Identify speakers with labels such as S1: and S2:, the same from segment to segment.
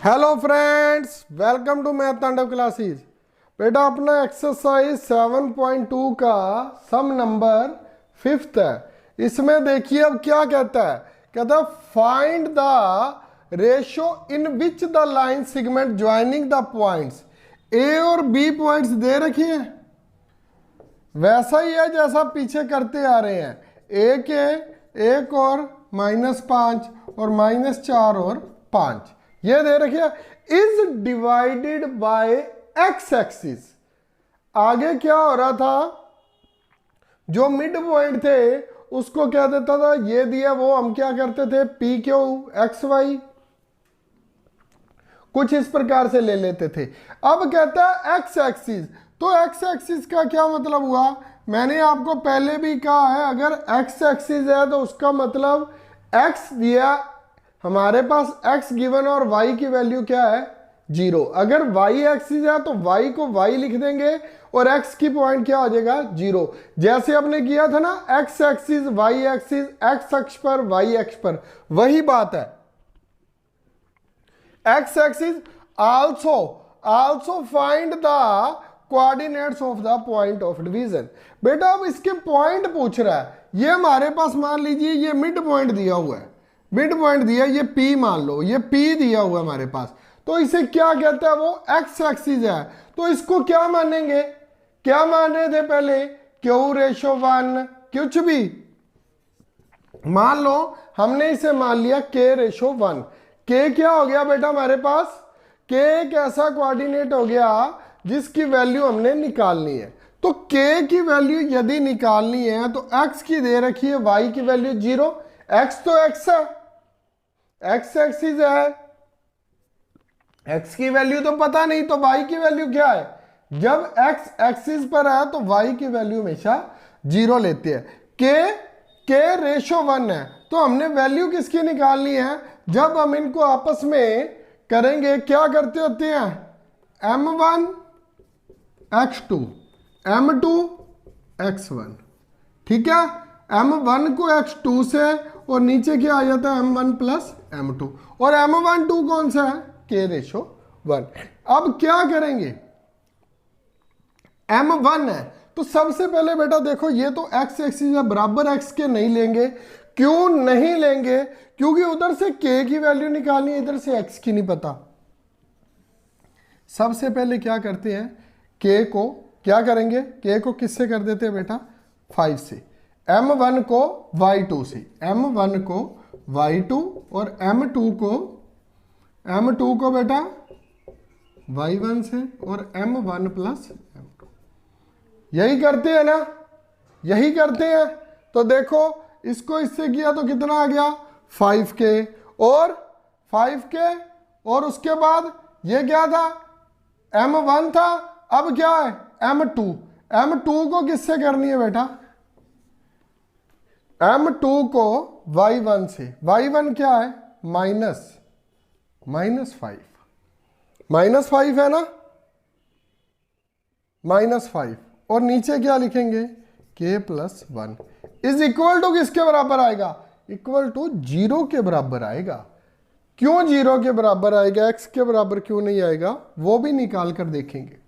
S1: Hello friends, welcome to math Tandav classes. बेटा अपना exercise 7.2 का सम नंबर 5th है। इसमें देखिए अब क्या कहता है। कहता है find the ratio in which the line segment joining the points. A और बी पॉइंट्स दे रखी हैं, वैसा ही है जैसा पीछे करते आ रहे हैं। ए के 1 और -5 और -4 और 5 ये दे रखिए। Is divided by x axis. आगे क्या हो रहा था, जो मिड पॉइंट थे उसको क्या देता था, ये दिया वो हम क्या करते थे पी क्यू एक्स वाई, कुछ इस प्रकार से ले लेते थे। अब कहता है एक्स एक्सिस, तो एक्स एक्सिस का क्या मतलब हुआ, मैंने आपको पहले भी कहा है अगर एक्स एक्सिस है तो उसका मतलब एक्स दिया हमारे पास, x गिवन और y की वैल्यू क्या है 0। अगर y एक्सिस है तो y को y लिख देंगे और x की पॉइंट क्या हो जाएगा 0। जैसे आपने किया था ना x axis y axis, x अक्ष पर y अक्ष पर, वही बात है। x axis also find the coordinates of the point of division. बेटा अब इसके पॉइंट पूछ रहा है। ये हमारे पास मान लीजिए ये मिड पॉइंट दिया हुआ है, मिड पॉइंट दिया, ये P मान लो, ये P दिया हुआ हमारे पास, तो इसे क्या कहता है, वो x एक्सिस है। तो इसको क्या मानेंगे, क्या मान रहे थे पहले Q/1, कुछ भी मान लो, हमने इसे मान लिया K/1। K क्या हो गया बेटा हमारे पास, K एक ऐसा कोऑर्डिनेट हो गया जिसकी वैल्यू हमने निकालनी है। तो K की वैल्यू यदि निकालनी है तो x की दे रखी है, y की वैल्यू 0, x तो x है, x एक्सिस है, x की वैल्यु तो पता नहीं, तो y की वैल्यू क्या है, जब x एक्सिस पर है तो y की वैल्यू हमेशा 0 लेते हैं। K/1 है, तो हमने वैल्यू किसकी निकालनी है, जब हम इनको आपस में करेंगे क्या करते होते हैं, m1 x2 m2 x1, ठीक है। m1 को x2 से और नीचे क्या आ जाता है m1 प्लस m2, और m1 2 कौन सा है K/1। अब क्या करेंगे, m1 है तो सबसे पहले बेटा देखो ये तो x एक्सिस है, बराबर x के नहीं लेंगे। क्यों नहीं लेंगे, क्योंकि उधर से k की वैल्यू निकालनी है, इधर से x की नहीं पता। सबसे पहले क्या करते हैं, k को क्या करेंगे, k को किससे कर देते हैं बेटा 5 से, m1 को y2 से, m1 को y2 और m2 को बेटा y1 से और m1 प्लस m2। यही करते हैं ना, यही करते हैं। तो देखो इसको इससे किया तो कितना आ गया 5k और 5k, और उसके बाद ये क्या था m1 था, अब क्या है m2 को किससे करनी है बेटा, m2 को y1 से, y1 क्या है -5 है ना, -5, और नीचे क्या लिखेंगे k+1 इज इक्वल टू किसके बराबर आएगा, इक्वल टू 0 के बराबर आएगा। क्यों 0 के बराबर आएगा, x के बराबर क्यों नहीं आएगा, वो भी निकाल कर देखेंगे।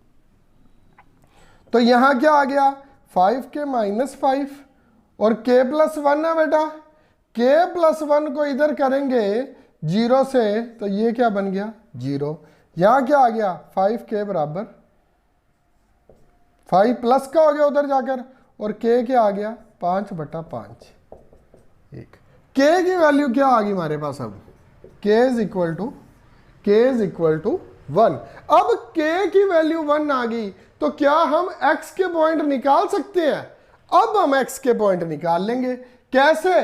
S1: तो यहां क्या आ गया 5k -5 और k+1 है बेटा, k+1 को इधर करेंगे 0 से, तो ये क्या बन गया 0। यहां क्या आ गया 5k बराबर 5 प्लस का हो गया उधर जाकर, और k क्या आ गया 5/5। एक k की वैल्यू क्या आ गई हमारे पास, अब k इज इक्वल टू 1। अब k की वैल्यू 1 आ गई तो क्या हम x के पॉइंट निकाल सकते हैं, अब हम x के पॉइंट निकाल लेंगे। कैसे,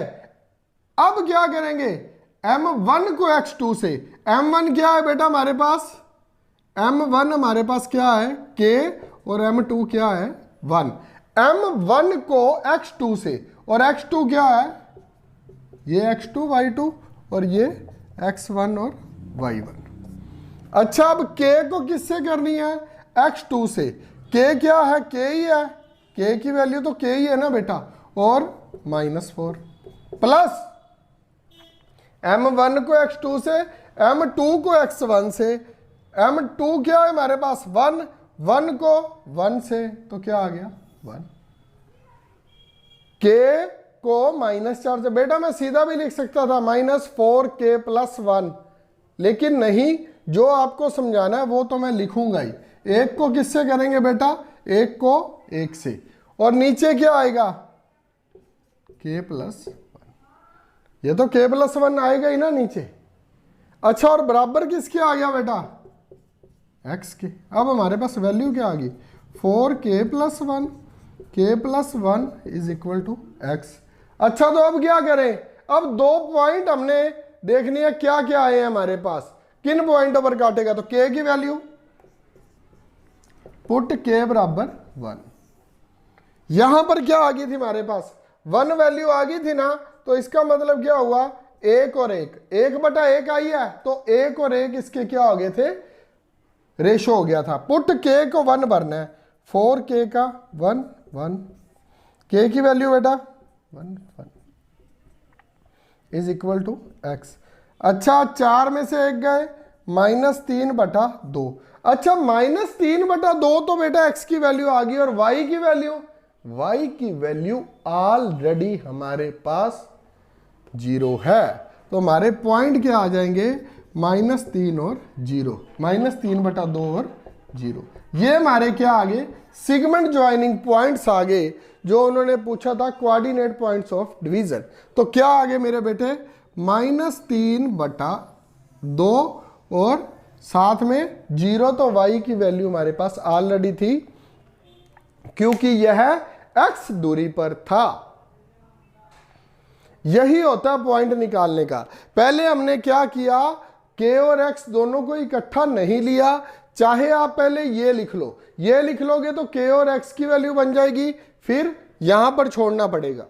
S1: अब क्या करेंगे, m1 को x2 से, m1 क्या है बेटा हमारे पास, m1 हमारे पास क्या है k और m2 क्या है 1। m1 को x2 से, और x2 क्या है ये x2 y2 और ये x1 और y1। अच्छा अब k को किससे करनी है, x2 से, k क्या है k ही है, k की वैल्यू तो k ही है ना बेटा, और -4 प्लस m1 को x2 से, m2 को x1 से, m2 क्या है हमारे पास 1, 1 को 1 से, तो क्या आ गया 1। k को -4 से, बेटा मैं सीधा भी लिख सकता था -4k + 1, लेकिन नहीं, जो आपको समझाना है वो तो मैं लिखूंगा ही। एक को किससे करेंगे बेटा, एक को एक से, और नीचे क्या आएगा k + 1, ये तो k + 1 आएगा ही ना नीचे। अच्छा, और बराबर किसके आ गया बेटा, x के। अब हमारे पास वैल्यू क्या आ गई, 4k + 1, k + 1 = x। अच्छा, तो अब क्या करें, अब 2 पॉइंट हमने देखनी है क्या क्या आए हैं हमारे पास, किन पॉइंटों पर काटेगा, तो k की वैल्यू पुट k = 1। यहां पर क्या आ गई थी हमारे पास, 1 वैल्यू आ गई थी ना, तो इसका मतलब क्या हुआ, 1 और 1, 1/1 आई है, तो 1 और 1 इसके क्या हो गए थे, रेशो हो गया था। पुट k को 1 भरना है, 4k का 1 1, k की वैल्यू बेटा 1 1 = x। अच्छा, 4 में से 1 गए, -3/2। अच्छा, -3/2 तो बेटा x की वैल्यू आ गई, और y की वैल्यू ऑलरेडी हमारे पास 0 है, तो हमारे पॉइंट क्या आ जाएंगे, -3 और 0, -3/2 और 0। ये हमारे क्या आ गए, सेगमेंट ज्वाइनिंग पॉइंट्स आ गए, जो उन्होंने पूछा था कोऑर्डिनेट पॉइंट्स ऑफ डिवीजन। तो क्या आ गए मेरे बेटे, -3/2 और साथ में 0, तो y की वैल्यू हमारे पास ऑलरेडी थी, क्योंकि यह x दूरी पर था। यही होता है पॉइंट निकालने का। पहले हमने क्या किया, k और x दोनों को इकट्ठा नहीं लिया, चाहे आप पहले ये लिख लो, ये लिख लोगे तो k और x की वैल्यू बन जाएगी, फिर यहां पर छोड़ना पड़ेगा।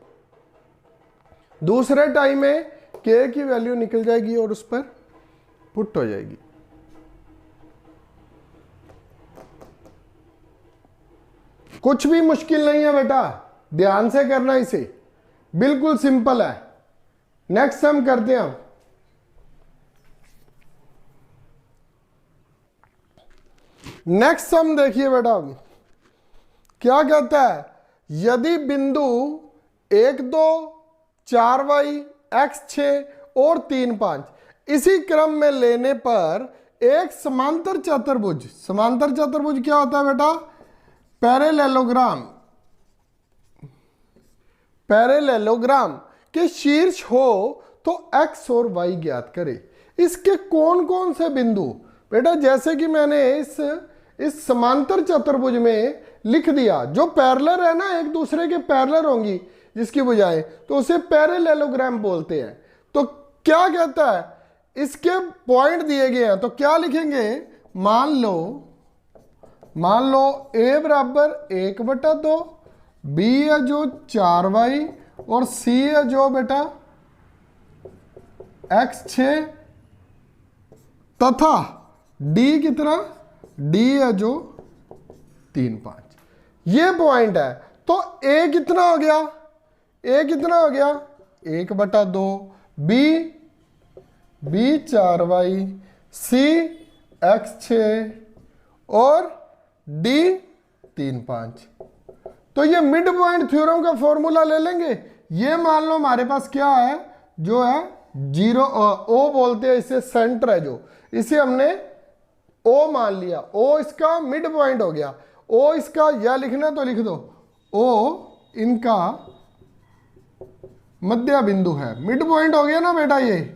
S1: दूसरे टाइम में k की वैल्यू निकल जाएगी और उस पर पुट हो जाएगी। कुछ भी मुश्किल नहीं है बेटा, ध्यान से करना इसे, बिल्कुल सिंपल है। नेक्स्ट सम करते हैं। नेक्स्ट सम देखिए बेटा, क्या कहता है, यदि बिंदु 1 2 4y x 6 और 3 5 इसी क्रम में लेने पर एक समांतर चतुर्भुज क्या होता है बेटा, पैरेललोग्राम के शीर्ष हो तो x और y ज्ञात करे। इसके कौन कौन से बिंदु, बेटा जैसे कि मैंने इस समांतर चतुर्भुज में लिख दिया, जो पैरेलल है ना, एक दूसरे के पैरेलल होंगी जिसकी भुजाएं, तो उसे पैरेललोग्राम बोलते हैं। तो क्या कहता है, इसके पॉइंट दिए गए हैं, तो क्या लिखेंगे, मान लो a = 1/2, b है जो 4y, और c है जो बेटा x 6, तथा d कितना, d है जो 3 5। ये पॉइंट है। तो a कितना हो गया, 1/2, b 4y, c x 6 और d 3 5। तो ये मिड पॉइंट थ्योरम का फॉर्मूला ले लेंगे। ये मान लो हमारे पास क्या है, जो है 0 ओ बोलते हैं इसे, सेंटर है जो, इसे हमने ओ मान लिया, ओ इसका मिड पॉइंट हो गया। ओ इसका या लिखना तो लिख दो, ओ इनका मध्य बिंदु है, मिड पॉइंट हो गया ना बेटा, ये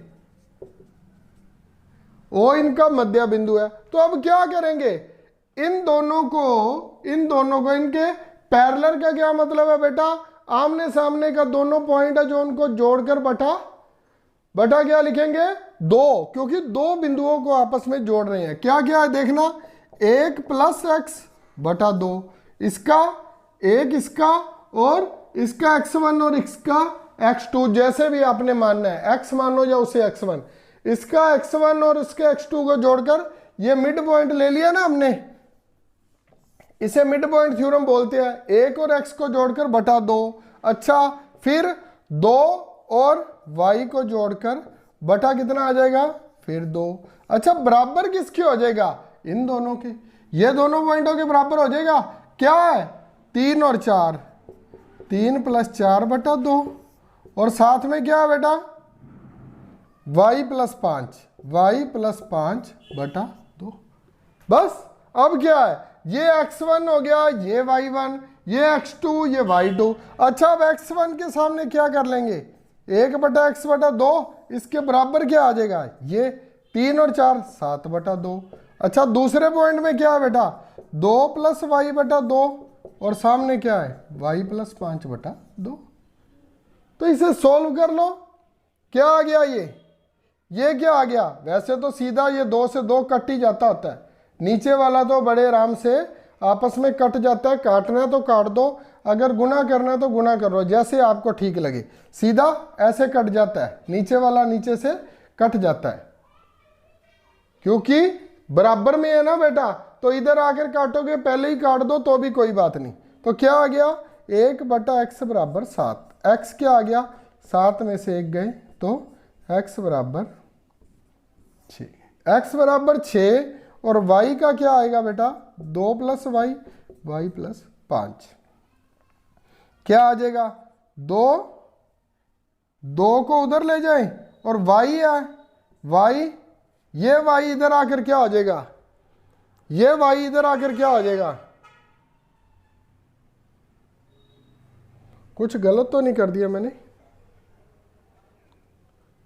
S1: ओ इनका मध्य बिंदु है। तो अब क्या करेंगे, इन दोनों को इनके पैरेलल का क्या मतलब है बेटा, आमने सामने का दोनों पॉइंट है जो उनको जोड़कर बटा क्या लिखेंगे, 2, क्योंकि 2 बिंदुओं को आपस में जोड़ रहे हैं। क्या क्या है देखना, 1 + x/2, इसका 1 इसका और इसका x1 और इसका x2, जैसे भी आपने मानना है, x मानो या उसे x1, इसका x1 और इसके x2 को जोड़कर ये मिड पॉइंट ले लिया ना हमने, इसे मिड पॉइंट थ्योरम बोलते हैं। 1 और x को जोड़कर बटा 2। अच्छा, फिर 2 और y को जोड़कर बटा कितना आ जाएगा, फिर 2। अच्छा बराबर किसके हो जाएगा, इन दोनों के, ये दोनों पॉइंटों के बराबर हो जाएगा। क्या है, 3 और 4, 3 + 4 बटा 2, और साथ में क्या है बेटा, y + 5, y + 5 बटा 2। बस अब क्या है, ये x1 हो गया, ये y1, ये x2, ये y2। अच्छा अब x1 के सामने क्या कर लेंगे, 1 बटा x बटा 2, इसके बराबर क्या आ जाएगा, ये 3 और 4 7 बटा 2। अच्छा दूसरे पॉइंट में क्या है बेटा, 2 + y बटा 2, और सामने क्या है, y + 5 बटा 2। तो इसे सोल्व कर लो, क्या आ गया, ये क्या आ गया। वैसे तो सीधा ये 2 से 2 कट ही जाता होता है, नीचे वाला तो बड़े आराम से आपस में कट जाता है, काटना है तो काट दो, अगर गुना करना है तो गुना कर लो, जैसे आपको ठीक लगे। सीधा ऐसे कट जाता है, नीचे वाला नीचे से कट जाता है, क्योंकि बराबर में है ना बेटा, तो इधर आकर काटोगे, पहले ही काट दो तो भी कोई बात नहीं। तो क्या आ गया, 1 बटा x बराबर 7। x क्या आ गया, 7 में से 1 गए, तो x बराबर 6। x बराबर 6, और y का क्या आएगा बेटा, 2 + y, y + 5। क्या आ जाएगा, 2 को उधर ले जाएं, और y है, y, ये y इधर आकर क्या हो जाएगा, ये y इधर आकर क्या हो जाएगा, कुछ गलत तो नहीं कर दिया मैंने,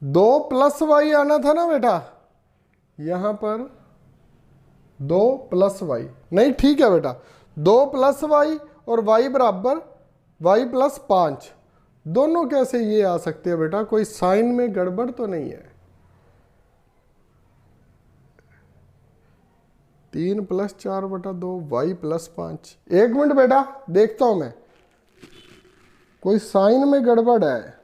S1: 2 + y आना था ना बेटा, यहां पर 2 + y, नहीं ठीक है बेटा, 2 + y और y बराबर y + 5, दोनों कैसे ये आ सकते हैं बेटा, कोई साइन में गड़बड़ तो नहीं है। 3 + 4 बटा 2, y + 5। 1 मिनट बेटा देखता हूं मैं, कोई साइन में गड़बड़ है,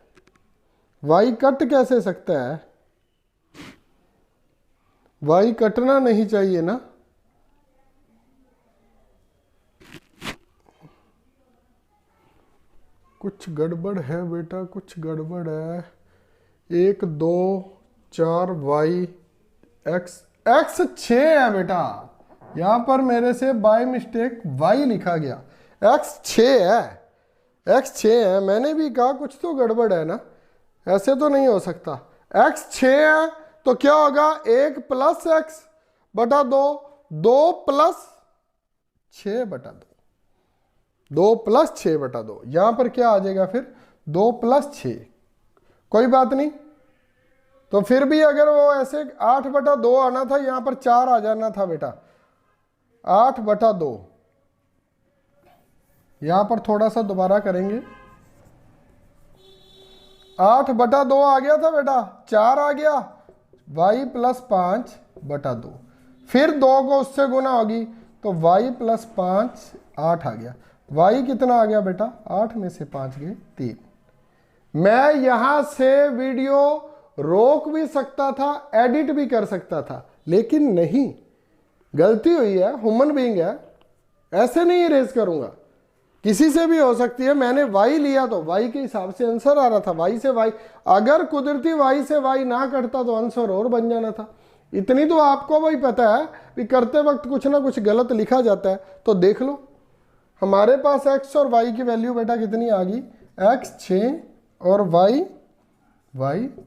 S1: y कट कैसे सकता है, y कटना नहीं चाहिए ना, कुछ गड़बड़ है बेटा, कुछ गड़बड़ है। 1 2 4 y x 6 है बेटा, यहां पर मेरे से बाय मिस्टेक y लिखा गया, x 6 है, x 6 है, मैंने भी कहा कुछ तो गड़बड़ है ना, ऐसे तो नहीं हो सकता। x 6 है तो क्या होगा, 1 + x बटा 2, 2 + 6 बटा 2, 2 + 6 बटा 2, यहां पर क्या आ जाएगा फिर, 2 + 6, कोई बात नहीं। तो फिर भी अगर वो ऐसे 8 बटा 2 आना था, यहां पर 4 आ जाना था बेटा, 8 बटा 2, यहां पर थोड़ा सा दोबारा करेंगे, 8 बटा 2 आ गया था बेटा, 4 आ गया, y + 5 बटा 2, फिर 2 को उससे गुना होगी, तो y + 5 8 आ गया, y कितना आ गया बेटा, 8 में से 5 गए 3। मैं यहां से वीडियो रोक भी सकता था, एडिट भी कर सकता था, लेकिन नहीं, गलती हुई है, ह्यूमन बीइंग है, ऐसे नहीं इरेज करूंगा, किसी से भी हो सकती है। मैंने y लिया तो y के हिसाब से आंसर आ रहा था, y से y, अगर कुदरती y से y ना कटता तो आंसर और बन जाना था। इतनी तो आपको भाई पता है कि करते वक्त कुछ ना कुछ गलत लिखा जाता है, तो देख लो हमारे पास x और y की वैल्यू बेटा कितनी आ गई, x 6 और y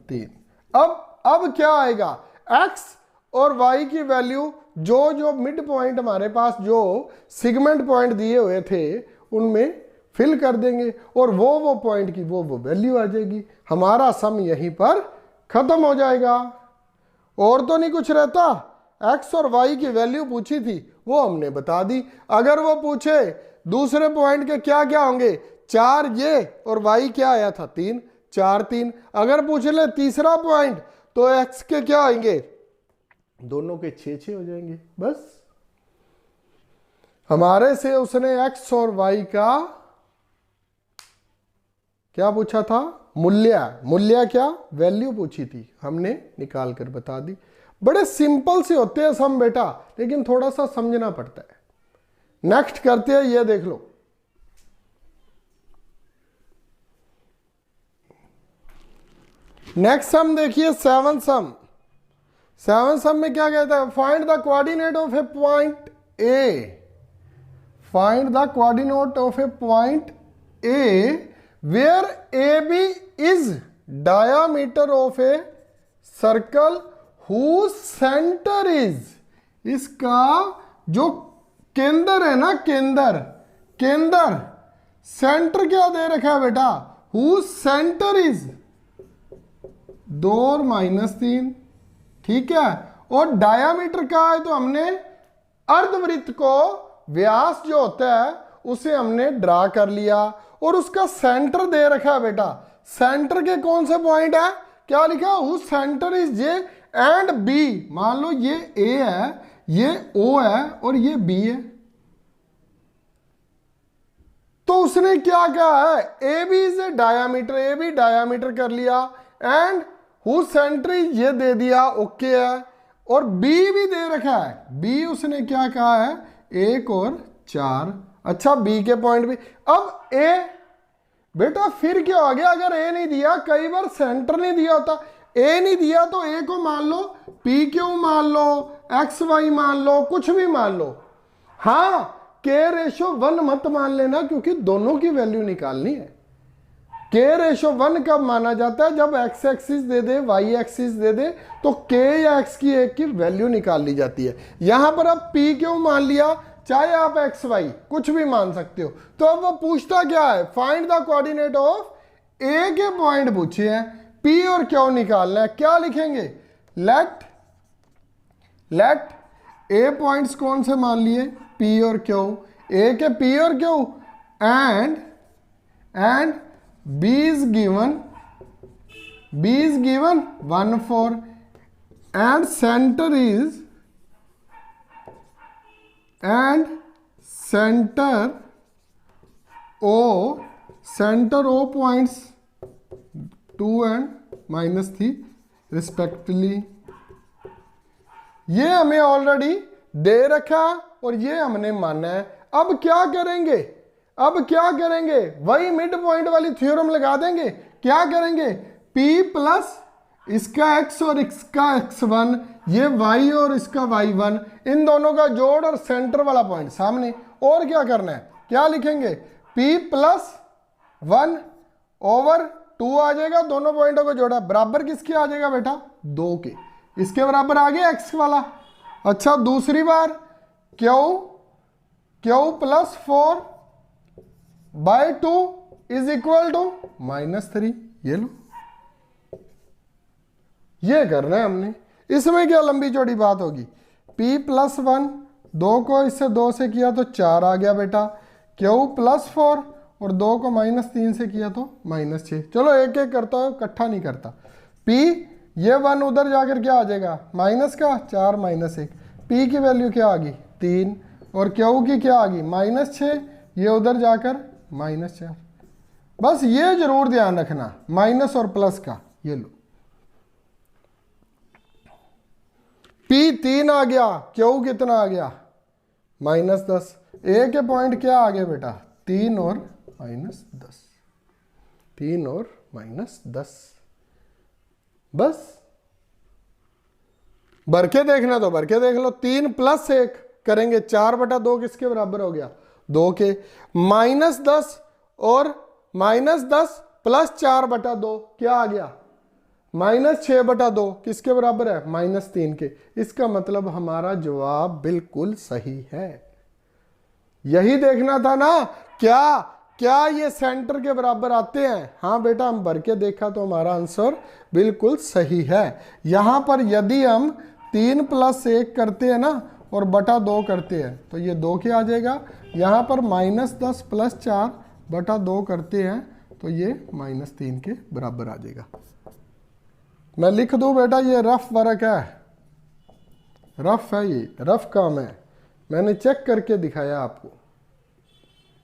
S1: 3। अब क्या आएगा, x और y की वैल्यू जो मिड पॉइंट हमारे पास जो सिगमेंट पॉइंट दिए हुए थे उनमें फिल कर देंगे, और वो पॉइंट की वो वैल्यू आ जाएगी, हमारा सम यहीं पर खत्म हो जाएगा। और तो नहीं कुछ रहता, x और y की वैल्यू पूछी थी वो हमने बता दी। अगर वो पूछे दूसरे पॉइंट के क्या क्या होंगे, 4 ये और y क्या आया था 3, 4 3। अगर पूछ ले तीसरा पॉइंट तो x के क्या आएंगे, दोनों के 6 6 हो जाएंगे। बस हमारे से उसने x और y का क्या पूछा था, मूल्य क्या, वैल्यू पूछी थी, हमने निकाल कर बता दी। बड़े सिंपल से होते हैं सम बेटा, लेकिन थोड़ा सा समझना पड़ता है। नेक्स्ट करते हैं, ये देख लो, नेक्स्ट सम देखिए, सेवन सम। सेवन सम में क्या कहता है, find the coordinate of a point A, find the coordinate of a point A where A B is diameter of a circle who centre is, इसका जो केंद्र है ना, केंद्र, केंद्र, सेंटर क्या दे रखा है बेटा, हु सेंटर इज 2 और -3, ठीक है। और डायामीटर क्या है, तो हमने अर्धवृत्त को व्यास जो होता है उसे हमने ड्रा कर लिया, और उसका सेंटर दे रखा है बेटा। सेंटर के कौन से पॉइंट है, क्या लिखा, who centre is J and B. मान लो ये ए है, ये ओ है और ये बी है, तो उसने क्या कहा है, A B is a diameter, A B diameter कर लिया, एंड हु सेंटर इज ये दे दिया, ओके है। और बी भी दे रखा है, बी उसने क्या कहा है, 1 और 4। अच्छा, बी के पॉइंट भी। अब ए बेटा फिर क्या हो गया, अगर ए नहीं दिया, कई बार सेंटर नहीं दिया होता, ए नहीं दिया तो ए को मान लो पी क्यू मान लो, एक्स वाई मान लो, कुछ भी मान लो। हाँ, के रेशो 1 मत मान लेना, क्योंकि दोनों की वैल्यू निकालनी है। के रेशो 1 कब माना जाता है, जब एक्स एक्सिस दे दे, वाई एक्सिस दे दे, तो के या एक्स की एक की वैल्यू निकाल ली जाती है। यहां पर अब पी क्यू मान लिया, चाहे आप एक्स वाई कुछ भी मान सकते हो। तो अब वो पूछता क्या है, फाइंड द कोऑर्डिनेट ऑफ ए के पॉइंट पूछे हैं, पी और क्यू निकालना है। क्या लिखेंगे, लेट ए पॉइंट्स कौन से मान लिए, पी और क्यू, ए के पी और Q, and B is given 1 4, and centre O points 2 and -3 respectively. ये हमें ऑलरेडी दे रखा और ये हमने माना है। अब क्या करेंगे, वही मिड पॉइंट वाली थ्योरम लगा देंगे। क्या करेंगे, P प्लस इसका x और इसका x1, ये y और इसका y1, इन दोनों का जोड़ और सेंटर वाला पॉइंट सामने। और क्या करना है, क्या लिखेंगे, P प्लस 1 ओवर 2 आ जाएगा, दोनों पॉइंटों को जोड़ा, बराबर किसके आ जाएगा बेटा, 2 के। इसके बराबर आ गया x वाला। अच्छा, दूसरी बार Q plus 4 by 2 is equal to -3। ये लो, ये करना है हमने। इसमें क्या लंबी चौड़ी बात होगी, P प्लस 1, 2 को इससे 2 से किया तो 4 आ गया बेटा, Q प्लस 4 और 2 को -3 से किया तो -6। चलो एक एक करता है, इकट्ठा नहीं करता। P ये 1 उधर जाकर क्या आ जाएगा, माइनस का 4 -1, P की वैल्यू क्या आ गई 3, और Q की क्या आ गई -6, ये उधर जाकर -4। बस ये जरूर ध्यान रखना, माइनस और प्लस का। ये लो, P 3 आ गया, Q कितना आ गया -10। A के पॉइंट क्या आ गए बेटा, 3 और -10, 3 और -10। बस भर के देखना तो भर के देख लो, 3 + 1 करेंगे, 4/2 किसके बराबर हो गया, 2 के। -10 और -10 प्लस 4/2 क्या आ गया, -6/2 किसके बराबर है, -3 के। इसका मतलब हमारा जवाब बिल्कुल सही है। यही देखना था ना, क्या ये सेंटर के बराबर आते हैं। हाँ बेटा, हम भर के देखा तो हमारा आंसर बिल्कुल सही है। यहां पर यदि हम 3 + 1 करते हैं ना और /2 करते हैं तो ये 2 के आ जाएगा। यहां पर -10 + 4/2 करते हैं तो ये -3 के बराबर आ जाएगा। मैं लिख दूं बेटा, ये रफ वर्क है, रफ है, ये रफ काम है, मैंने चेक करके दिखाया आपको।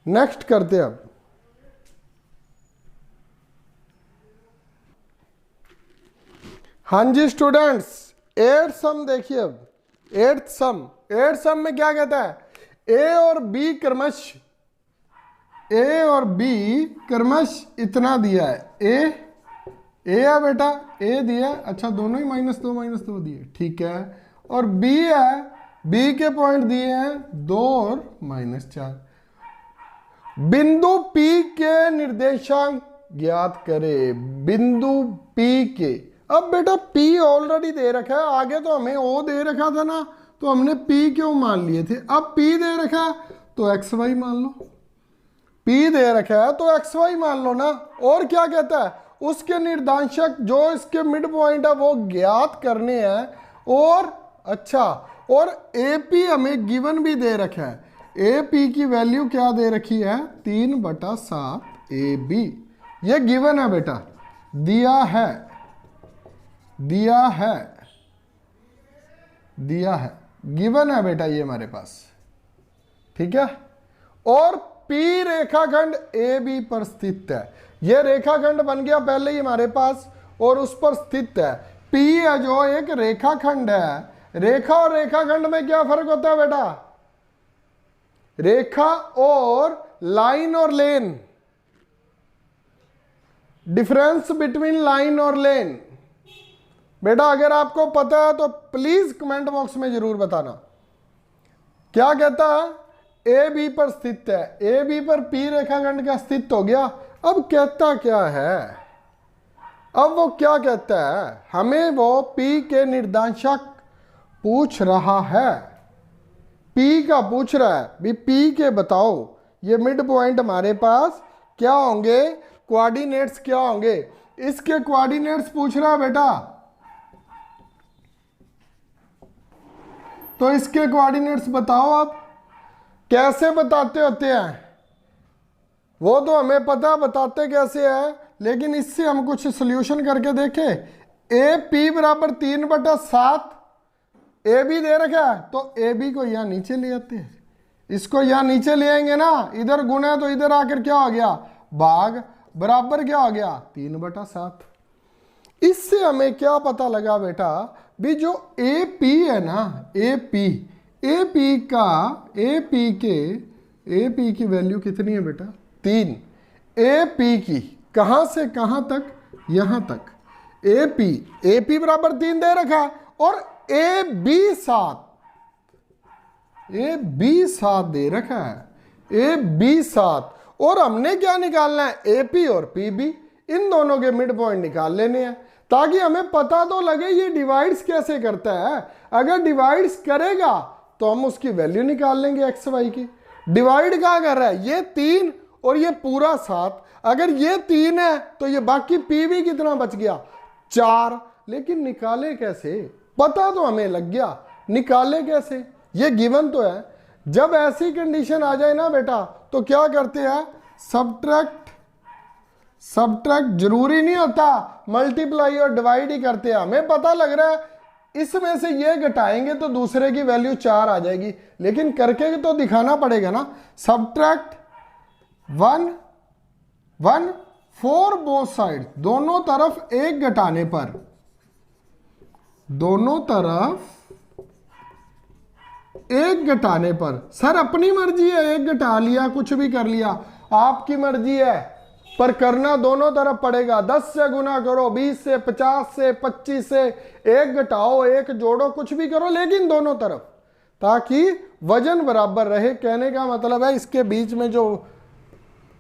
S1: नेक्स्ट करते हैं अब। हाँ जी स्टूडेंट्स, 8th सम देखिए। अब 8th सम में क्या कहता है, ए और बी क्रमश इतना दिया है, ए ए है बेटा, ए दिया, अच्छा दोनों ही -2 दिए, ठीक है। और बी है, बी के पॉइंट दिए हैं 2 और -4। बिंदु P के निर्देशांक ज्ञात करे, बिंदु P के। अब बेटा P ऑलरेडी दे रखा है, आगे तो हमें O दे रखा था ना, तो हमने P क्यों मान लिए थे। अब P दे रखा है तो XY मान लो, P दे रखा है तो XY मान लो ना। और क्या कहता है, उसके निर्देशांक जो इसके मिड पॉइंट है वो ज्ञात करने हैं। और अच्छा, और AP हमें गिवन भी दे रखा है, AP की वैल्यू क्या दे रखी है, 3/7 AB। ये गिवन है बेटा, दिया है, दिया है, दिया है, गिवन है बेटा ये हमारे पास, ठीक है। और P रेखाखंड AB पर स्थित है। ये रेखाखंड बन गया पहले ही हमारे पास और उस पर स्थित है। P है जो एक रेखाखंड है। रेखा और रेखाखंड में क्या फर्क होता है बेटा, रेखा और लाइन और लेन, डिफरेंस बिटवीन लाइन और लेन। बेटा अगर आपको पता है तो प्लीज कमेंट बॉक्स में जरूर बताना। क्या कहता है, ए बी पर स्थित है, ए बी पर पी रेखाखंड का स्थित हो गया। अब कहता क्या है, अब वो क्या कहता है, हमें वो पी के निर्देशांक पूछ रहा है, पी का पूछ रहा है भी, पी के बताओ ये मिड पॉइंट हमारे पास क्या होंगे, कोऑर्डिनेट्स क्या होंगे। इसके कोऑर्डिनेट्स पूछ रहा है बेटा, तो इसके कोऑर्डिनेट्स बताओ। आप कैसे बताते होते हैं वो तो हमें पता, बताते कैसे है, लेकिन इससे हम कुछ सॉल्यूशन करके देखें। ए पी बराबर 3/7 ए बी दे रखा है, तो ए बी को यहां नीचे ले आते हैं, इसको यहां नीचे ले आएंगे ना, इधर गुना है तो इधर आकर क्या हो गया, भाग, बराबर क्या हो गया 3/7। इससे हमें क्या पता लगा बेटा, भी जो ए पी है ना, ए पी का, ए पी की वैल्यू कितनी है बेटा, 3। ए पी की कहां से कहां तक, यहां तक। ए पी बराबर 3 दे रखा है और ए बी 7 दे रखा है, ए बी 7। और हमने क्या निकालना है, ए पी और पी बी, इन दोनों के मिड पॉइंट निकाल लेने हैं, ताकि हमें पता तो लगे ये डिवाइड्स कैसे करता है। अगर डिवाइड्स करेगा तो हम उसकी वैल्यू निकाल लेंगे एक्स वाई की। डिवाइड क्या कर रहा है, ये 3 और ये पूरा 7। अगर ये 3 है तो ये बाकी पी भी कितना बच गया, 4। लेकिन निकाले कैसे, पता तो हमें लग गया, निकाले कैसे, ये गिवन तो है। जब ऐसी कंडीशन आ जाए ना बेटा, तो क्या करते हैं, सब्ट्रैक्ट जरूरी नहीं होता, मल्टीप्लाई और डिवाइड ही करते हैं। हमें पता लग रहा है इसमें से ये घटाएंगे तो दूसरे की वैल्यू 4 आ जाएगी, लेकिन करके तो दिखाना पड़ेगा ना। सब्ट्रैक्ट 1 4 बोथ साइड, दोनों तरफ एक घटाने पर, दोनों तरफ एक घटाने पर। सर अपनी मर्जी है, एक घटा लिया, कुछ भी कर लिया, आपकी मर्जी है, पर करना दोनों तरफ पड़ेगा। 10 से गुना करो, 20 से, 50 से, 25 से, एक घटाओ, एक जोड़ो, कुछ भी करो, लेकिन दोनों तरफ, ताकि वजन बराबर रहे। कहने का मतलब है इसके बीच में जो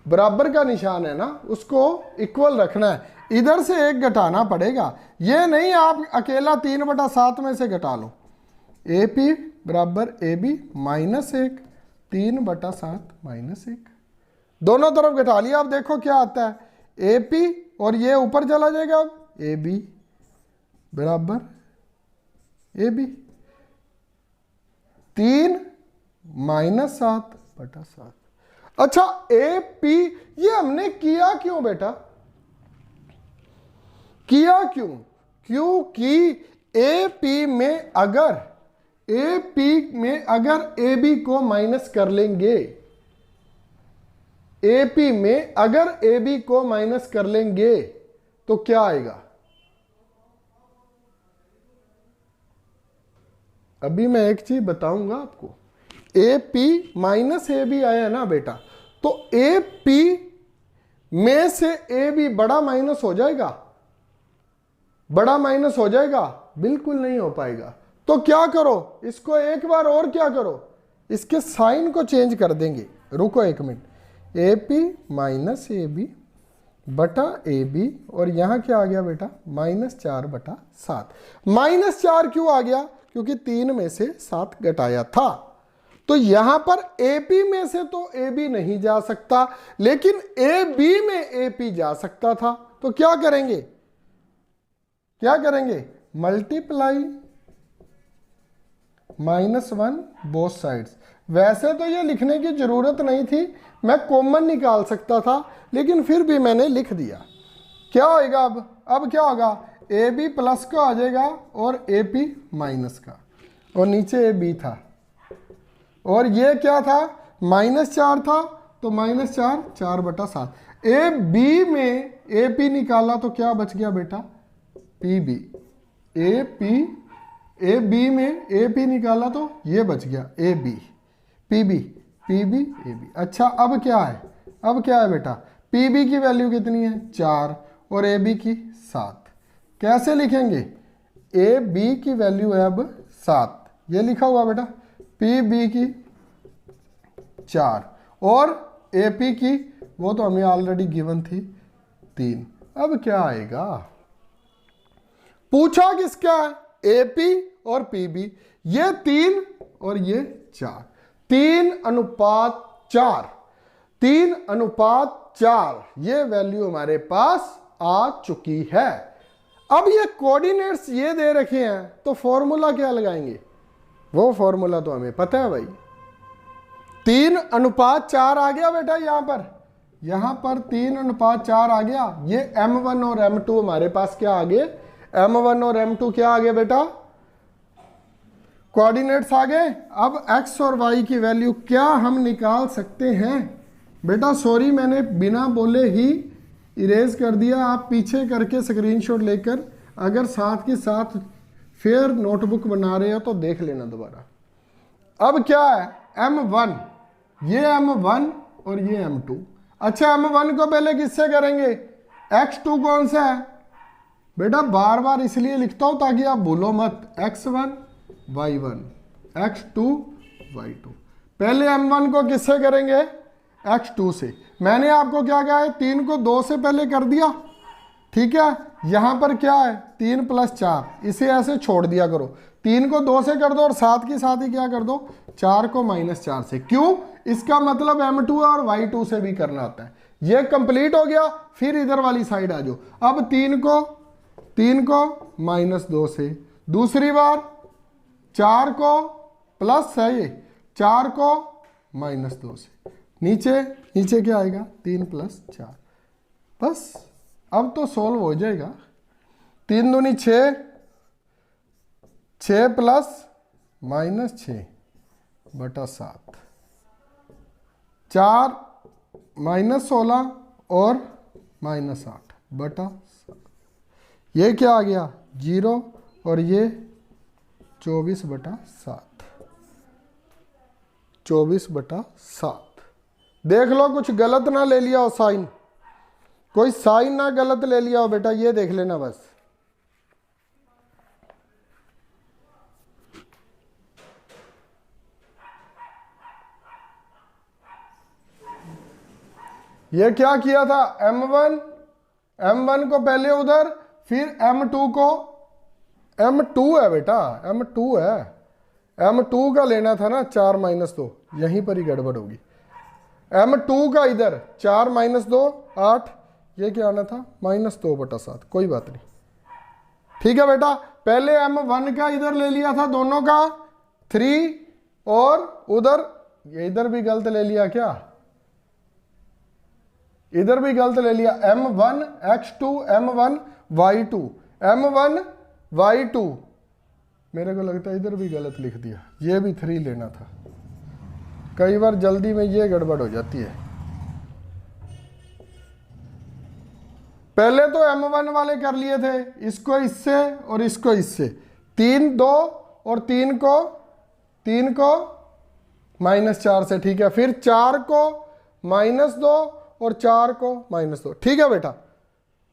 S1: बराबर का निशान है ना, उसको इक्वल रखना है, इधर से एक घटाना पड़ेगा। ये नहीं आप अकेला 3/7 में से घटा लो। ए पी बराबर ए बी -1, 3/7 -1, दोनों तरफ घटा लिया। अब देखो क्या आता है, ए पी और ये ऊपर चला जाएगा, अब ए बी बराबर ए बी, 3 -7/7। अच्छा ए पी, ये हमने किया क्यों बेटा, किया क्यों, क्योंकि ए पी में अगर ए बी को माइनस कर लेंगे, ए पी में अगर ए बी को माइनस कर लेंगे तो क्या आएगा। अभी मैं एक चीज बताऊंगा आपको, A P minus A B आया ना बेटा, तो ए पी में से ए बी बड़ा माइनस हो जाएगा, बड़ा माइनस हो जाएगा? बिल्कुल नहीं हो पाएगा। तो क्या करो, इसको एक बार और क्या करो, इसके साइन को चेंज कर देंगे। रुको एक minute, A P minus A B बटा ए बी, और यहां क्या आ गया बेटा, -4/7। -4 क्यों आ गया? क्योंकि 3 में से 7 घटाया था। तो यहां पर ए पी में से तो ए बी नहीं जा सकता, लेकिन ए बी में ए पी जा सकता था। तो क्या करेंगे, क्या करेंगे, मल्टीप्लाई -1 बोथ साइड्स। वैसे तो ये लिखने की जरूरत नहीं थी, मैं कॉमन निकाल सकता था, लेकिन फिर भी मैंने लिख दिया। क्या होगा अब क्या होगा, ए बी प्लस का आ जाएगा और ए पी माइनस का, और नीचे ए बी था, और ये क्या था, -4 था, तो -4 4/7। ए बी में ए पी निकाला तो क्या बच गया बेटा, पी बी। ए बी में ए पी निकाला तो ये बच गया A B, P B A B. अच्छा अब क्या है, अब क्या है बेटा, पी बी की वैल्यू कितनी है, 4, और ए बी की 7। कैसे लिखेंगे, ए बी की वैल्यू है अब 7, ये लिखा हुआ बेटा, पी बी की 4 और ए पी की, वो तो हमें ऑलरेडी गिवन थी, 3। अब क्या आएगा, पूछा किसका है, ए पी और पी बी, ये 3 और ये 4, 3:4, 3:4, ये वैल्यू हमारे पास आ चुकी है। अब ये कोऑर्डिनेट्स ये दे रखे हैं, तो फॉर्मूला क्या लगाएंगे, वो फॉर्मूला तो हमें पता है भाई, 3:4 आ गया बेटा, यहां पर 3:4 आ गया। ये m1 और m2 हमारे पास क्या आ गए, m1 और m2 क्या आ गए बेटा, कोऑर्डिनेट्स आ गए। अब x और y की वैल्यू क्या हम निकाल सकते हैं बेटा, सॉरी मैंने बिना बोले ही इरेज कर दिया, आप पीछे करके स्क्रीनशॉट लेकर अगर साथ के साथ फेयर नोटबुक बना रहे हो तो देख लेना दोबारा। अब क्या है, m1, ये m1 और ये m2। अच्छा m1 को पहले किससे करेंगे, x2 कौन सा है बेटा, बार बार इसलिए लिखता हूं ताकि आप भूलो मत, x1 y1 x2 y2। पहले m1 को किससे करेंगे, x2 से। मैंने आपको क्या कहा है, 3 को 2 से पहले कर दिया, ठीक है। यहां पर क्या है, 3 + 4, इसे ऐसे छोड़ दिया करो, 3 को 2 से कर दो और साथ के साथ ही क्या कर दो, 4 को -4 से। क्यों, इसका मतलब m2 और y2 से भी करना होता है। ये कंप्लीट हो गया, फिर इधर वाली साइड आ जाओ। अब 3 को -2 से, दूसरी बार 4 को प्लस है, ये 4 को -2 से, नीचे क्या आएगा, 3 + 4। बस अब तो सॉल्व हो जाएगा। 3 दूनी 6, 6 + -6/7, 4 -16 और -8/7। ये क्या आ गया, 0, और ये 24/7, 24/7। देख लो कुछ गलत ना ले लिया हो साइन, कोई साइन ना गलत ले लिया हो बेटा, ये देख लेना बस। ये क्या किया था, m1 को पहले उधर, फिर m2 को, m2 है बेटा, m2 है, m2 का लेना था ना, 4 - 2, यहीं पर ही गड़बड़ होगी। m2 का इधर 4 - 2 8, ये क्या आना था, -2/7, कोई बात नहीं, ठीक है बेटा। पहले m1 का इधर ले लिया था, दोनों का 3, और उधर ये इधर भी गलत ले लिया, क्या इधर भी गलत ले लिया, m1 x2 m1 y2, m1 y2, मेरे को लगता है इधर भी गलत लिख दिया, ये भी 3 लेना था। कई बार जल्दी में ये गड़बड़ हो जाती है। पहले तो m1 वाले कर लिए थे, इसको इससे और इसको इससे, 3 2 और 3 को -4 से, ठीक है। फिर 4 को -2 और 4 को -2, ठीक है बेटा।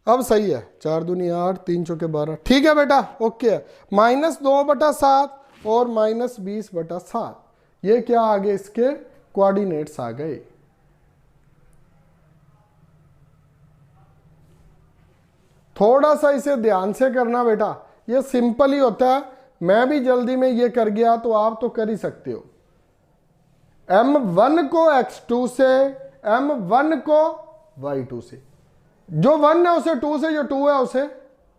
S1: अब सही है, 4 दूनी 8, 3 चौके 12, ठीक है बेटा, ओके है। -2/7 और -20/7, ये क्या आ गए, इसके कोऑर्डिनेट्स आ गए। थोड़ा सा इसे ध्यान से करना बेटा, ये सिंपल ही होता है, मैं भी जल्दी में ये कर गया तो आप तो कर ही सकते हो। M1 को X2 से, M1 को Y2 से, जो 1 है उसे 2 से, जो 2 है उसे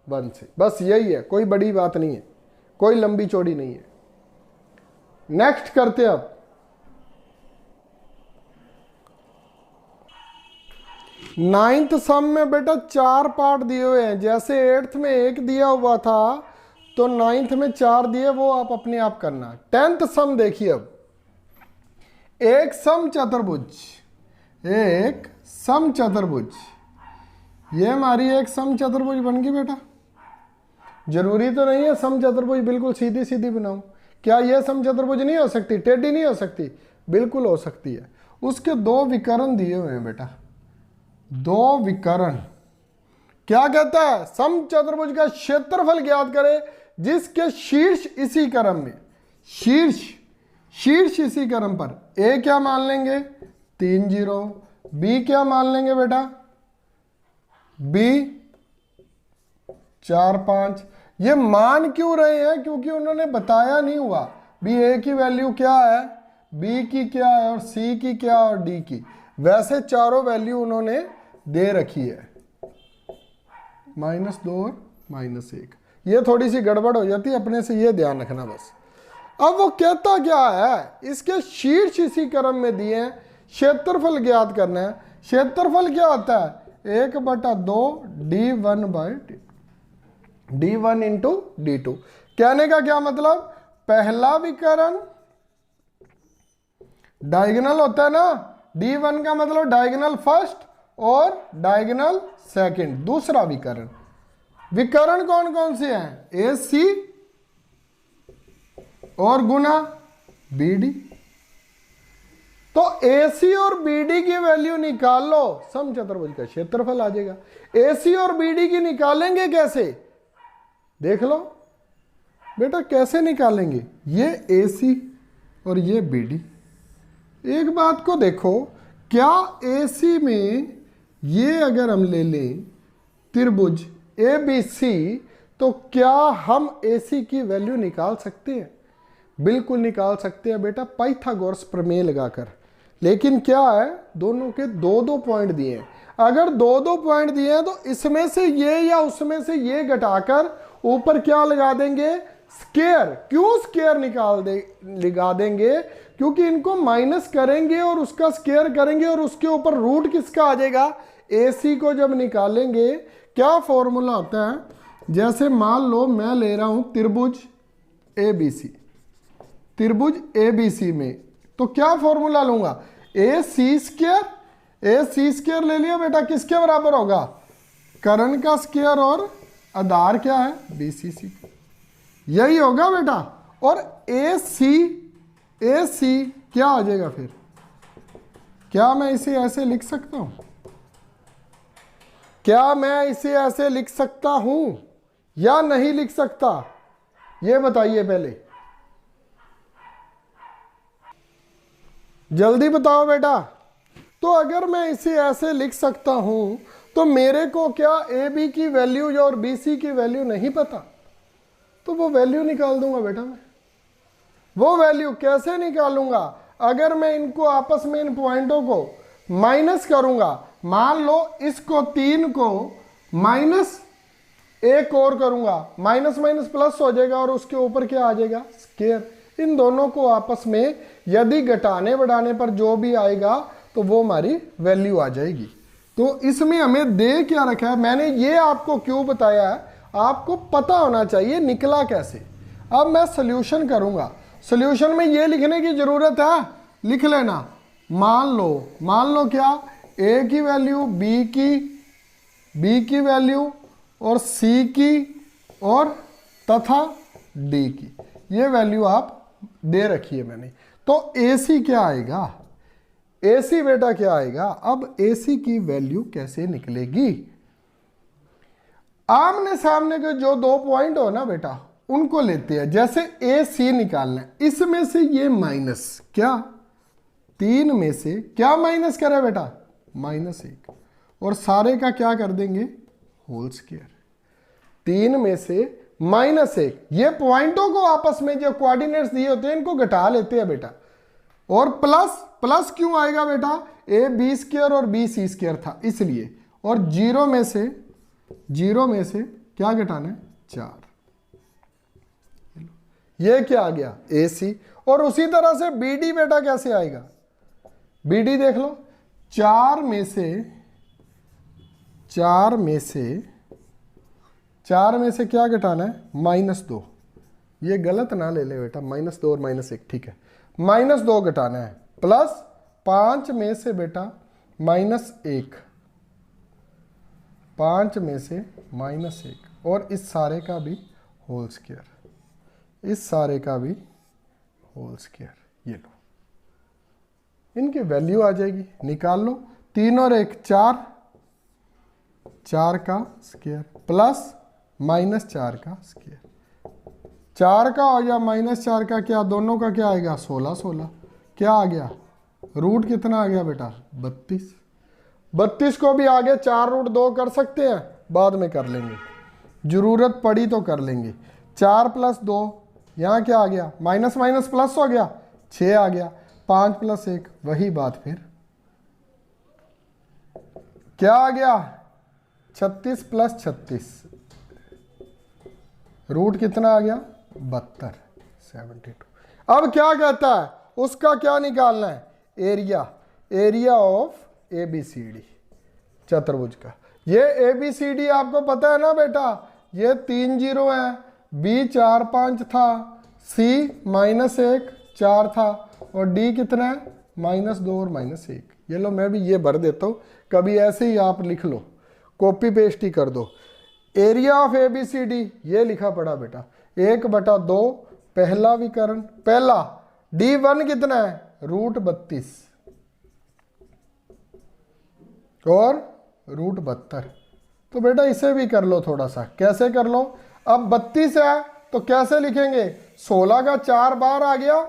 S1: 1 से, बस यही है, कोई बड़ी बात नहीं है, कोई लंबी चौड़ी नहीं है। नेक्स्ट करते हैं अब। नाइन्थ सम में बेटा 4 पार्ट दिए हुए हैं, जैसे 8th में 1 दिया हुआ था तो 9th में 4 दिए, वो आप अपने आप करना। 10th सम देखिए अब, एक सम चतुर्भुज, एक सम चतुर्भुज, ये हमारी एक सम चतुर्भुज बन गई बेटा। जरूरी तो नहीं है सम चतुर्भुज बिल्कुल सीधी सीधी बनाऊं, क्या ये सम चतुर्भुज नहीं हो सकती, टेढ़ी नहीं हो सकती? बिल्कुल हो सकती है। उसके 2 विकर्ण दिए हुए हैं बेटा, 2 विकर्ण। क्या कहता है, सम चतुर्भुज का क्षेत्रफल ज्ञात करे जिसके शीर्ष इसी क्रम में, शीर्ष इसी क्रम पर, ए क्या मान लेंगे 3 0, बी क्या मान लेंगे बेटा, बी 4 5। ये मान क्यों रहे हैं, क्योंकि उन्होंने बताया नहीं हुआ बी ए की वैल्यू क्या है, बी की क्या है, और सी की क्या और डी की। वैसे चारों वैल्यू उन्होंने दे रखी है, -2 और -1। ये थोड़ी सी गड़बड़ हो जाती है, अपने से ये ध्यान रखना बस। अब वो कहता क्या है, इसके शीर्ष इसी क्रम में दिए हैं, क्षेत्रफल ज्ञात करना है। क्षेत्रफल क्या होता है, 1/2 D1 इंटू D2। कहने का क्या मतलब, पहला विकर्ण डायगोनल होता है ना, D1 का मतलब डायगोनल फर्स्ट और डायगोनल सेकंड, दूसरा विकर्ण। विकर्ण कौन कौन से हैं, AC और गुना BD। तो AC और BD की वैल्यू निकाल लो, सम चतुर्भुज का क्षेत्रफल आ जाएगा। AC और BD की निकालेंगे कैसे, देख लो बेटा कैसे निकालेंगे, ये AC और ये BD। एक बात को देखो, क्या AC में ये अगर हम ले लें त्रिभुज ABC, तो क्या हम AC की वैल्यू निकाल सकते हैं? बिल्कुल निकाल सकते हैं बेटा, पाइथागोरस प्रमेय लगाकर। लेकिन क्या है, दोनों के 2-2 पॉइंट दिए हैं। अगर 2-2 पॉइंट दिए हैं तो इसमें से ये या उसमें से ये घटाकर ऊपर क्या लगा देंगे, स्क्वायर। क्यों स्क्वायर लगा देंगे, क्योंकि इनको माइनस करेंगे और उसका स्क्वायर करेंगे और उसके ऊपर रूट किसका आ जाएगा, AC को जब निकालेंगे। क्या फॉर्मूला होता है, जैसे मान लो मैं ले रहा हूं त्रिभुज ABC, त्रिभुज ABC में तो क्या फॉर्मूला लूंगा, AC स्क्वायर ले लिया बेटा, किसके बराबर होगा, कर्ण का स्क्वायर और आधार क्या है BCC, यही होगा बेटा। और AC क्या आ जाएगा फिर, क्या मैं इसे ऐसे लिख सकता हूं, क्या मैं इसे ऐसे लिख सकता हूं या नहीं लिख सकता, ये बताइए पहले, जल्दी बताओ बेटा। तो अगर मैं इसे ऐसे लिख सकता हूं तो मेरे को क्या AB की वैल्यू और BC की वैल्यू नहीं पता, तो वो वैल्यू निकाल दूंगा बेटा मैं। वो वैल्यू कैसे निकालूंगा, अगर मैं इनको आपस में इन पॉइंटों को माइनस करूंगा, मान लो इसको 3 को माइनस एक और करूंगा, माइनस माइनस प्लस हो जाएगा और उसके ऊपर क्या आ जाएगा, स्क्वायर। इन दोनों को आपस में यदि घटाने बढ़ाने पर जो भी आएगा तो वो हमारी वैल्यू आ जाएगी। तो इसमें हमें दे क्या रखा है, मैंने ये आपको क्यों बताया है, आपको पता होना चाहिए निकला कैसे। अब मैं सोल्यूशन करूंगा, सोल्यूशन में ये लिखने की जरूरत है, लिख लेना। मान लो क्या, A की वैल्यू, B की वैल्यू और C की और तथा D की, ये वैल्यू आप दे रखी है मैंने। तो AC क्या आएगा, AC बेटा क्या आएगा, अब AC की वैल्यू कैसे निकलेगी, आमने सामने के जो दो पॉइंट हो ना बेटा उनको लेते हैं। जैसे ए सी निकालना है, इसमें से ये माइनस क्या, 3 में से क्या माइनस करे बेटा, -1, और सारे का क्या कर देंगे, होल स्क्वायर। 3 में से -1, ये पॉइंटों को आपस में जो कोऑर्डिनेट्स दिए होते हैं इनको घटा लेते हैं बेटा, और प्लस क्यों आएगा बेटा, ए बी स्क्वायर और बी सी स्क्वायर था इसलिए, और 0 में से क्या घटाना है, 4। ये क्या आ गया, ए सी। और उसी तरह से बी डी बेटा कैसे आएगा, बी डी देख लो, 4 में से क्या घटाना है, -2। ये गलत ना ले ले बेटा, -2 और -1 ठीक है, -2 घटाना है, प्लस 5 में से बेटा -1, 5 में से -1, और इस सारे का भी होल स्क्वायर, इस सारे का भी होल स्क्वायर। ये लो, इनकी वैल्यू आ जाएगी, निकाल लो। 3 और 1 4, 4 का स्क्वायर प्लस -4 का स्क्वायर, 4 का और या -4 का क्या, दोनों का क्या आएगा, 16 क्या आ गया, रूट कितना आ गया बेटा, 32 को भी आगे 4 रूट 2 कर सकते हैं, बाद में कर लेंगे, जरूरत पड़ी तो कर लेंगे। 4 + 2, यहाँ क्या आ गया, माइनस प्लस हो गया, 6 आ गया, 5 + 1 वही बात, फिर क्या आ गया, 36 + 36, रूट कितना आ गया, 72, 72। अब क्या कहता है, उसका क्या निकालना है, एरिया ऑफ ABCD चतुर्भुज का। ये ABCD आपको पता है ना बेटा, ये 3 0 है, B 4 5 था, C -1 4 था, और D कितना है, -2 और -1। ये लो, मैं भी ये भर देता हूँ, कभी ऐसे ही आप लिख लो, कॉपी पेस्ट ही कर दो। एरिया ऑफ ABCD ये लिखा पड़ा बेटा, 1/2 पहला विकर्ण, पहला D1 कितना है, √32 और √72। तो बेटा इसे भी कर लो थोड़ा सा, कैसे कर लो, अब 32 है तो कैसे लिखेंगे, 16 का 4 बार आ गया,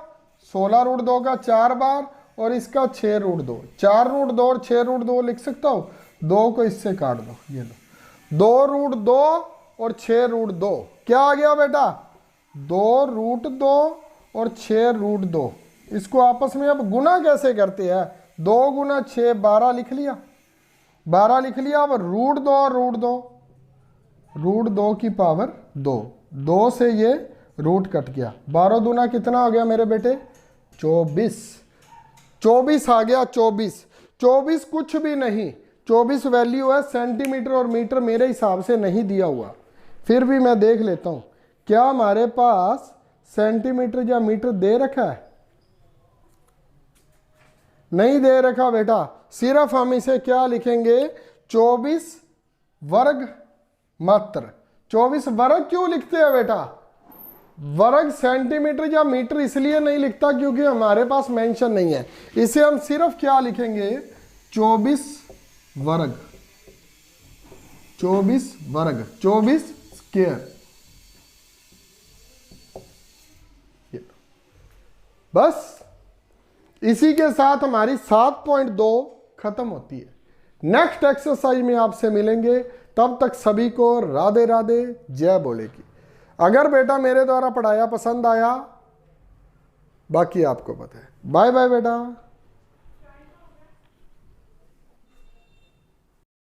S1: 16 √2 का 4 बार, और इसका 6 √2, 4 √2 और 6 √2 लिख सकता हूँ, 2 को इससे काट दो, ये लो, 2 √2 और 6 √2 क्या आ गया बेटा, 2 √2 और 6 √2। इसको आपस में अब गुना कैसे करते हैं, 2 × 6 12 लिख लिया, 12 लिख लिया। अब √2 और √2 की पावर 2, 2 से ये रूट कट गया, 12 दूना कितना हो गया मेरे बेटे, 24 आ गया, 24 कुछ भी नहीं, 24 वैल्यू है, सेंटीमीटर और मीटर मेरे हिसाब से नहीं दिया हुआ, फिर भी मैं देख लेता हूं क्या हमारे पास सेंटीमीटर या मीटर दे रखा है, नहीं दे रखा बेटा, सिर्फ हम इसे क्या लिखेंगे, 24 वर्ग मात्र। 24 वर्ग क्यों लिखते हैं बेटा, वर्ग सेंटीमीटर या मीटर इसलिए नहीं लिखता क्योंकि हमारे पास मेंशन नहीं है, इसे हम सिर्फ क्या लिखेंगे, 24 वर्ग, 24 वर्ग, 24 स्क्वायर। बस इसी के साथ हमारी 7.2 खत्म होती है। नेक्स्ट एक्सरसाइज में आपसे मिलेंगे, तब तक सभी को राधे राधे, जय बोले की। अगर बेटा मेरे द्वारा पढ़ाया पसंद आया, बाकी आपको पता है, बाय बाय बेटा।